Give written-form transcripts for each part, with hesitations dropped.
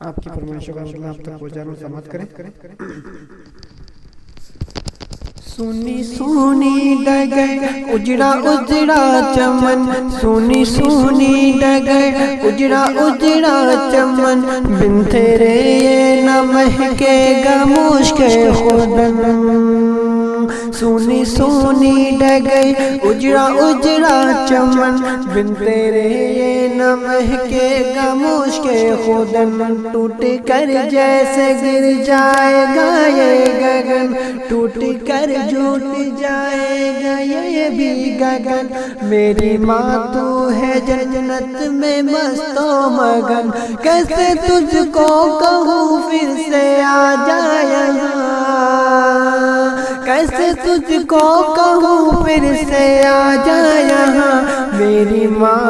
आपकी फरमाइशों का मतलब आप तक पहुँचाना समाप्त करें। सुनी सुनी डगर उजड़ा उजड़ा चमन, सुनी सुनी डगर उजड़ा उजड़ा चमन, बिन तेरे ये न महकेगा मुश्क खुदन। सुनी सुनी डगर उजड़ा उजड़ा चमन, बिन तेरे ये न महकेगा मुश्क खुदन। टूट कर जैसे गिर जाएगा ये गगन, टूट कर झूठ जाएगा ये भी गगन। मेरी माँ तू है जन्नत में मस्तो मगन, कैसे तुझको कहूँ फिर से आ जा यहाँ, कैसे तुझको कहूँ फिर से आ जा यहाँ। मेरी माँ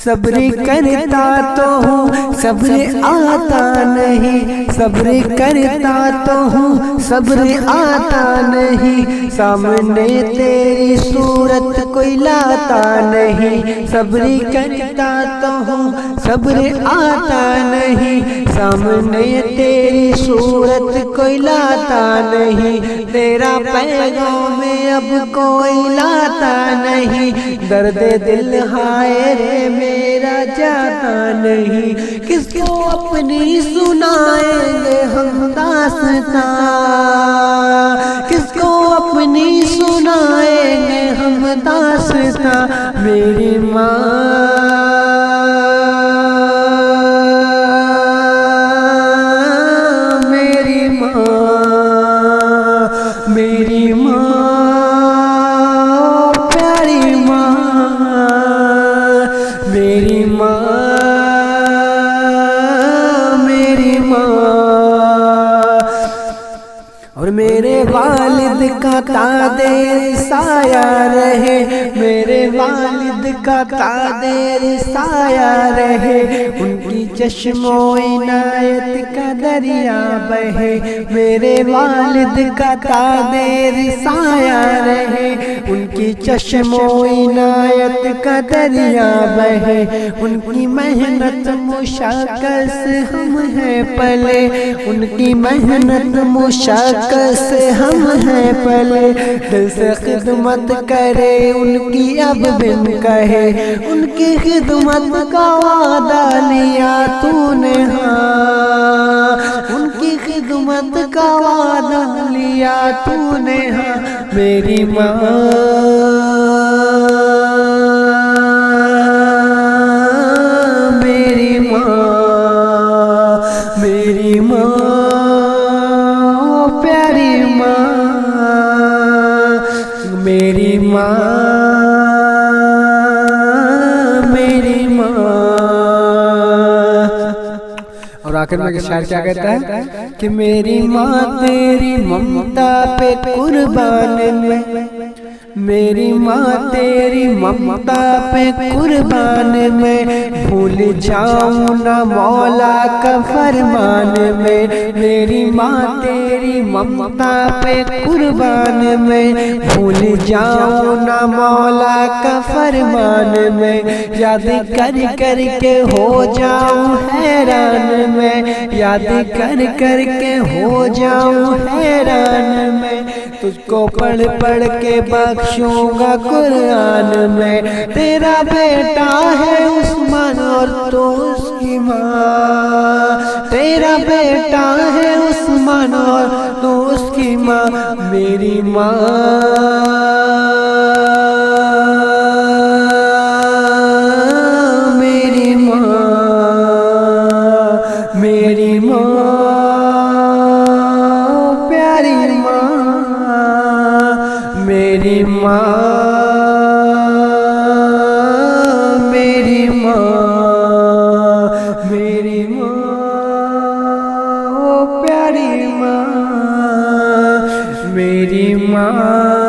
सब्र करता तो हूँ सब्र आता नहीं, सब्र करता तो हूँ सब्र आता नहीं, सामने तेरी सूरत कोई लाता नहीं। सब्र करता तो हूँ सब्र आता नहीं, सामने तेरी सूरत कोई लाता नहीं। तेरा पैगाम अब कोई लाता नहीं, दर्द दिल हाय रे मेरा जाता नहीं। किसको अपनी सुनाएंगे हम दास्तां, किसको अपनी सुनाएंगे हम दास्तां। मेरी माँ और मेरे वालिद का तादेर साया रहे, मेरे वालिद का तादेर साया रहे। उनकी चश्मो इनायत का दरिया बहे, मेरे वालिद का तादेर साया रहे। उनकी चश्मो इनायत का दरिया बहे, उनकी मेहनत मुशाक्कत से हम हैं पले, उनकी मेहनत मुशाक्कत से हम हैं पले। दिल से खिदमत करे उनकी अब बिन कहे, उनकी खिदमत का वादा लिया तूने हाँ, उनकी खिदमत का वादा लिया तूने हाँ। मेरी माँ मेरी माँ मेरी माँ मेरी माँ मेरी माँ। और आखिर में शायर क्या कहता है कि मेरी माँ तेरी ममता पे कुर्बान में, मेरी माँ तेरी ममता पे कुर्बान में, भूल जाऊँ ना मौला का फरमान में। मेरी माँ तेरी ममता पे कुर्बान में, भूल जाऊँ ना मौला का फरमान में। याद कर कर के हो जाऊँ हैरान में, याद कर कर के हो जाऊँ हैरान में। तुझको पढ़ पढ़ के बख्शूंगा कुरान में। तेरा बेटा है उस्मान और तो उसकी माँ, तेरा बेटा है उस्मान और तो उसकी माँ। मेरी माँ मेरी माँ मेरी माँ प्यारी माँ मेरी माँ मेरी माँ मेरी माँ ओ प्यारी माँ। माँ